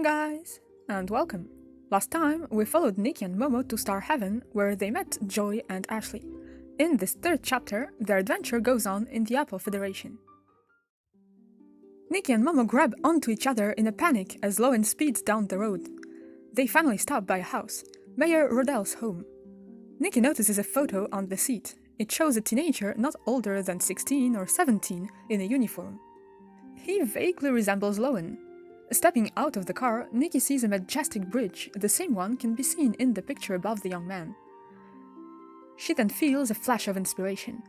guys, and welcome. Last time, we followed Nikki and Momo to Star Heaven, where they met Joy and Ashley. In this third chapter, their adventure goes on in the Apple Federation. Nikki and Momo grab onto each other in a panic as Loen speeds down the road. They finally stop by a house, Mayor Rodell's home. Nikki notices a photo on the seat. It shows a teenager not older than 16 or 17 in a uniform. He vaguely resembles Loen. Stepping out of the car, Nikki sees a majestic bridge, the same one can be seen in the picture above the young man. She then feels a flash of inspiration.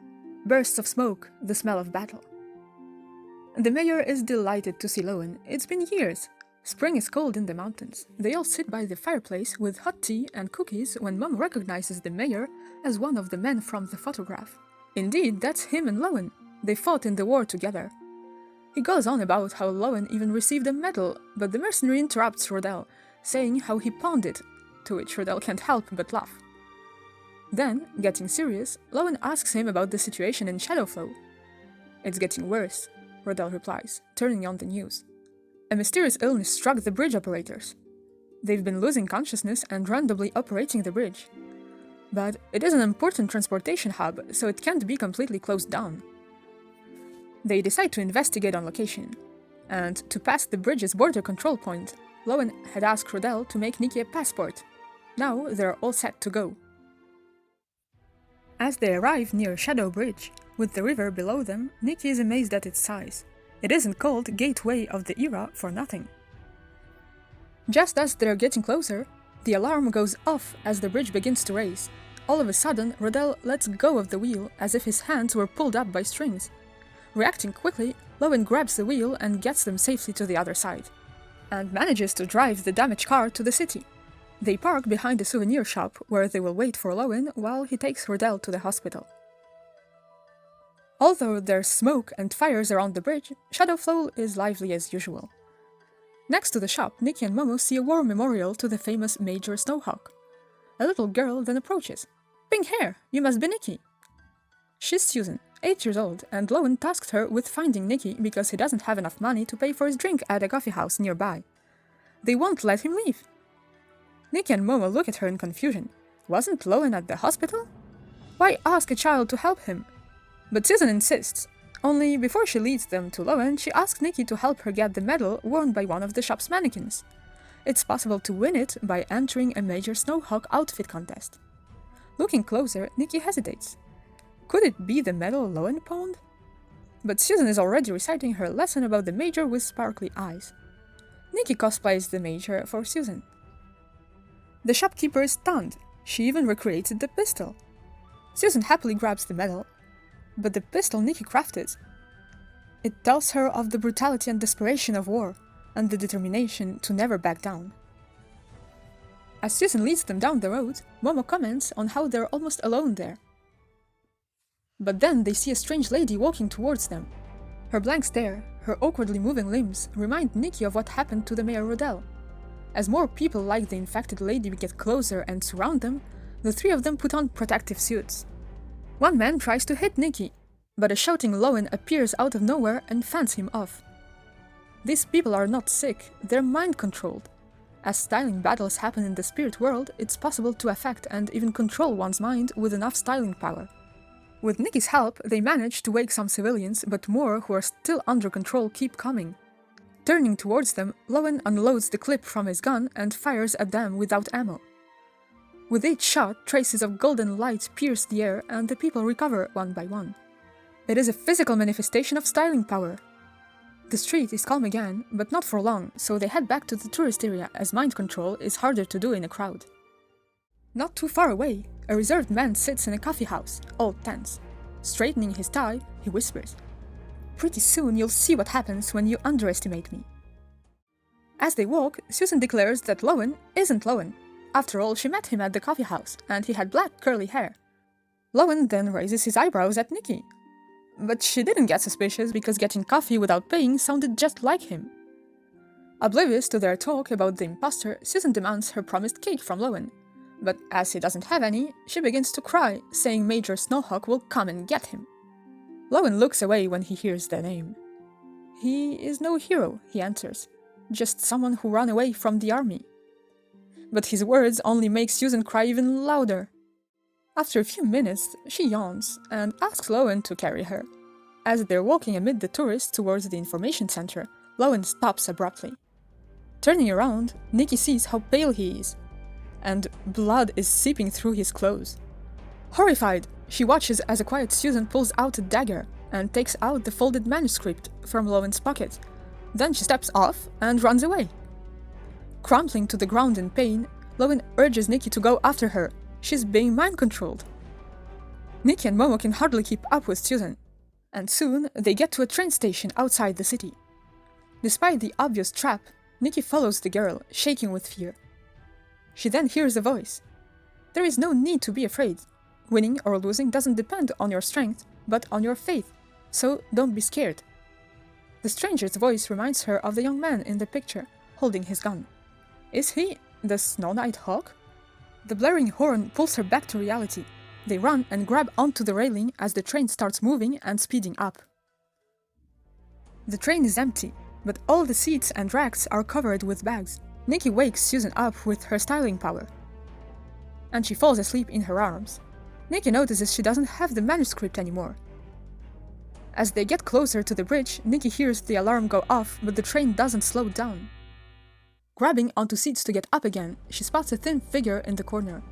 Bursts of smoke, the smell of battle. The mayor is delighted to see Loen. It's been years. Spring is cold in the mountains. They all sit by the fireplace with hot tea and cookies when Mom recognizes the mayor as one of the men from the photograph. Indeed, that's him and Loen. They fought in the war together. He goes on about how Loen even received a medal, but the mercenary interrupts Rodell, saying how he pawned it, to which Rodell can't help but laugh. Then, getting serious, Loen asks him about the situation in Shadowflow. "It's getting worse," Rodell replies, turning on the news. A mysterious illness struck the bridge operators. They've been losing consciousness and randomly operating the bridge. But it is an important transportation hub, so it can't be completely closed down. They decide to investigate on location. And to pass the bridge's border control point, Loen had asked Rodell to make Nikki a passport. Now they're all set to go. As they arrive near Shadow Bridge, with the river below them, Nikki is amazed at its size. It isn't called Gateway of the Era for nothing. Just as they're getting closer, the alarm goes off as the bridge begins to raise. All of a sudden, Rodell lets go of the wheel as if his hands were pulled up by strings. Reacting quickly, Loen grabs the wheel and gets them safely to the other side, and manages to drive the damaged car to the city. They park behind a souvenir shop where they will wait for Loen while he takes Rodell to the hospital. Although there's smoke and fires around the bridge, Shadowflow is lively as usual. Next to the shop, Nikki and Momo see a war memorial to the famous Major Snowhawk. A little girl then approaches. "Pink hair, you must be Nikki." She's Susan, 8 years old, and Loen tasked her with finding Nikki because he doesn't have enough money to pay for his drink at a coffee house nearby. They won't let him leave. Nikki and Momo look at her in confusion. Wasn't Loen at the hospital? Why ask a child to help him? But Susan insists. Only before she leads them to Loen, she asks Nikki to help her get the medal worn by one of the shop's mannequins. It's possible to win it by entering a Major Snowhawk outfit contest. Looking closer, Nikki hesitates. Could it be the medal Loen pawned? But Susan is already reciting her lesson about the Major with sparkly eyes. Nikki cosplays the Major for Susan. The shopkeeper is stunned. She even recreated the pistol. Susan happily grabs the medal, but the pistol Nikki crafted. It tells her of the brutality and desperation of war, and the determination to never back down. As Susan leads them down the road, Momo comments on how they're almost alone there. But then they see a strange lady walking towards them. Her blank stare, her awkwardly moving limbs remind Nikki of what happened to the Mayor Rodell. As more people like the infected lady get closer and surround them, the three of them put on protective suits. One man tries to hit Nikki, but a shouting Loen appears out of nowhere and fends him off. These people are not sick, they're mind-controlled. As styling battles happen in the spirit world, it's possible to affect and even control one's mind with enough styling power. With Nikki's help, they manage to wake some civilians, but more who are still under control keep coming. Turning towards them, Loen unloads the clip from his gun and fires at them without ammo. With each shot, traces of golden light pierce the air and the people recover one by one. It is a physical manifestation of styling power. The street is calm again, but not for long, so they head back to the tourist area as mind control is harder to do in a crowd. Not too far away, a reserved man sits in a coffee house, all tense. Straightening his tie, he whispers, "Pretty soon you'll see what happens when you underestimate me." As they walk, Susan declares that Loen isn't Loen. After all, she met him at the coffee house, and he had black curly hair. Loen then raises his eyebrows at Nikki. But she didn't get suspicious because getting coffee without paying sounded just like him. Oblivious to their talk about the imposter, Susan demands her promised cake from Loen. But as he doesn't have any, she begins to cry, saying Major Snowhawk will come and get him. Loen looks away when he hears the name. "He is no hero," he answers. just someone who ran away from the army. But his words only make Susan cry even louder. After a few minutes, she yawns and asks Loen to carry her. As they're walking amid the tourists towards the information center, Loen stops abruptly. Turning around, Nikki sees how pale he is, and blood is seeping through his clothes. Horrified, she watches as a quiet Susan pulls out a dagger and takes out the folded manuscript from Loen's pocket. Then she steps off and runs away. Crumpling to the ground in pain, Loen urges Nikki to go after her. She's being mind-controlled. Nikki and Momo can hardly keep up with Susan, and soon they get to a train station outside the city. Despite the obvious trap, Nikki follows the girl, shaking with fear. She then hears a voice. There is no need to be afraid. Winning or losing doesn't depend on your strength, but on your faith, so don't be scared. The stranger's voice reminds her of the young man in the picture, holding his gun. Is he the Snow Knight Hawk? The blaring horn pulls her back to reality. They run and grab onto the railing as the train starts moving and speeding up. The train is empty, but all the seats and racks are covered with bags. Nikki wakes Susan up with her styling power, and she falls asleep in her arms. Nikki notices she doesn't have the manuscript anymore. As they get closer to the bridge, Nikki hears the alarm go off, but the train doesn't slow down. Grabbing onto seats to get up again, she spots a thin figure in the corner.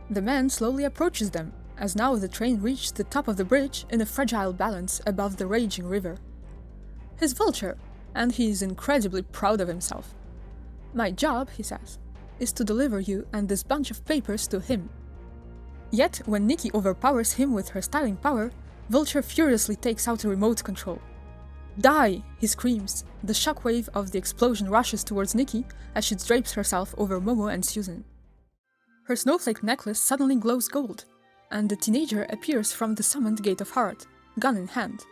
The man slowly approaches them, as now the train reached the top of the bridge in a fragile balance above the raging river. He's Vulture, and he is incredibly proud of himself. My job, he says, is to deliver you and this bunch of papers to him. Yet, when Nikki overpowers him with her styling power, Vulture furiously takes out a remote control. Die! He screams. The shockwave of the explosion rushes towards Nikki as she drapes herself over Momo and Susan. Her snowflake necklace suddenly glows gold, and the teenager appears from the summoned Gate of Heart, gun in hand.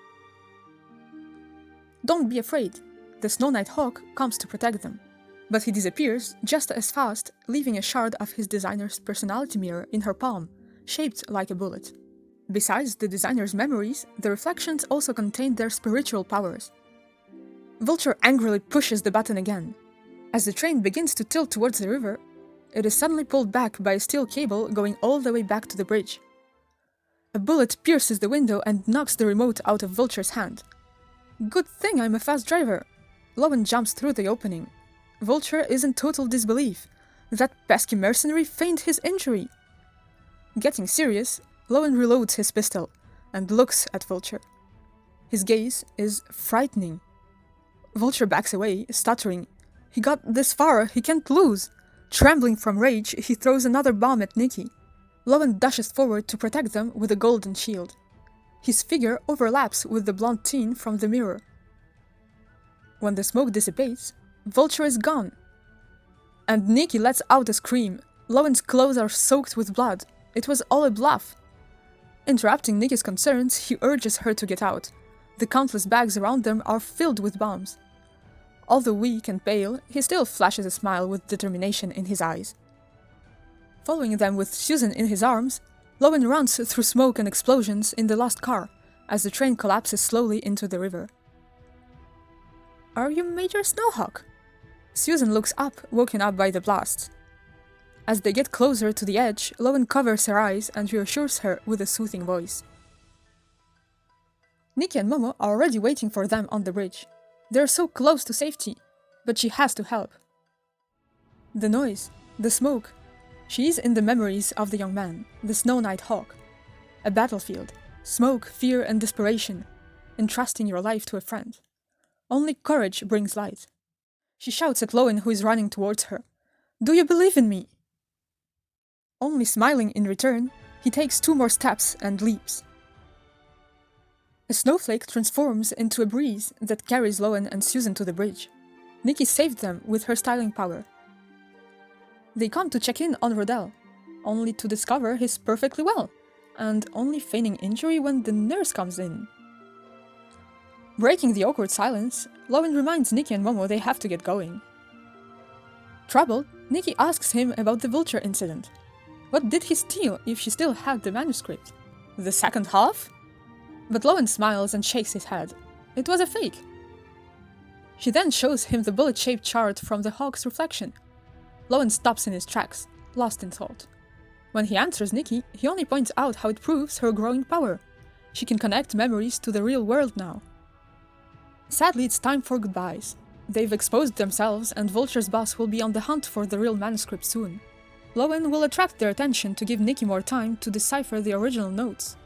Don't be afraid. The Snow Knight Hawk comes to protect them, but he disappears just as fast, leaving a shard of his designer's personality mirror in her palm, shaped like a bullet. Besides the designer's memories, the reflections also contain their spiritual powers. Vulture angrily pushes the button again. As the train begins to tilt towards the river, it is suddenly pulled back by a steel cable going all the way back to the bridge. A bullet pierces the window and knocks the remote out of Vulture's hand. Good thing I'm a fast driver. Loen jumps through the opening. Vulture is in total disbelief. That pesky mercenary feigned his injury. Getting serious, Loen reloads his pistol and looks at Vulture. His gaze is frightening. Vulture backs away, stuttering. He got this far, he can't lose. Trembling from rage, he throws another bomb at Nikki. Loen dashes forward to protect them with a golden shield. His figure overlaps with the blonde teen from the mirror. When the smoke dissipates, Vulture is gone. And Nikki lets out a scream. Loen's clothes are soaked with blood. It was all a bluff. Interrupting Nikki's concerns, he urges her to get out. The countless bags around them are filled with bombs. Although weak and pale, he still flashes a smile with determination in his eyes. Following them with Susan in his arms, Loen runs through smoke and explosions in the lost car, as the train collapses slowly into the river. Are you Major Snowhawk? Susan looks up, woken up by the blast. As they get closer to the edge, Loen covers her eyes and reassures her with a soothing voice. Nikki and Momo are already waiting for them on the bridge. They're so close to safety, but she has to help. The noise, the smoke. She is in the memories of the young man, the Snow Knight Hawk. A battlefield, smoke, fear and desperation, entrusting your life to a friend. Only courage brings light. She shouts at Loen, who is running towards her. Do you believe in me? Only smiling in return, he takes 2 more steps and leaps. A snowflake transforms into a breeze that carries Loen and Susan to the bridge. Nikki saved them with her styling power. They come to check in on Rodel, only to discover he's perfectly well, and only feigning injury when the nurse comes in. Breaking the awkward silence, Loen reminds Nikki and Momo they have to get going. Troubled, Nikki asks him about the Vulture incident. What did he steal if she still had the manuscript? The second half? But Loen smiles and shakes his head. It was a fake. She then shows him the bullet-shaped chart from the hawk's reflection. Loen stops in his tracks, lost in thought. When he answers Nikki, he only points out how it proves her growing power. She can connect memories to the real world now. Sadly, it's time for goodbyes. They've exposed themselves, and Vulture's boss will be on the hunt for the real manuscript soon. Loen will attract their attention to give Nikki more time to decipher the original notes.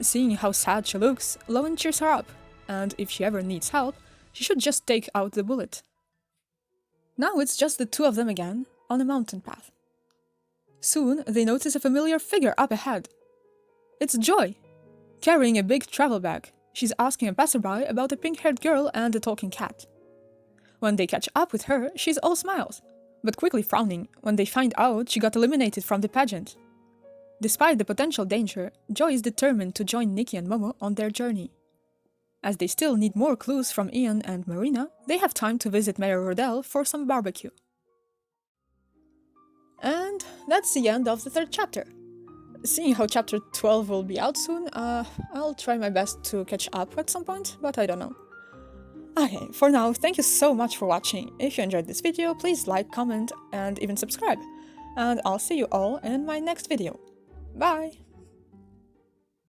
Seeing how sad she looks, Loen cheers her up, and if she ever needs help, she should just take out the bullet. Now it's just the two of them again, on a mountain path. Soon, they notice a familiar figure up ahead. It's Joy! Carrying a big travel bag, she's asking a passerby about a pink-haired girl and a talking cat. When they catch up with her, she's all smiles, but quickly frowning when they find out she got eliminated from the pageant. Despite the potential danger, Joy is determined to join Nikki and Momo on their journey. As they still need more clues from Ian and Marina, they have time to visit Mayor Rodell for some barbecue. And that's the end of the third chapter. Seeing how chapter 12 will be out soon, I'll try my best to catch up at some point, but I don't know. Okay, for now, thank you so much for watching. If you enjoyed this video, please like, comment, and even subscribe. And I'll see you all in my next video. Bye!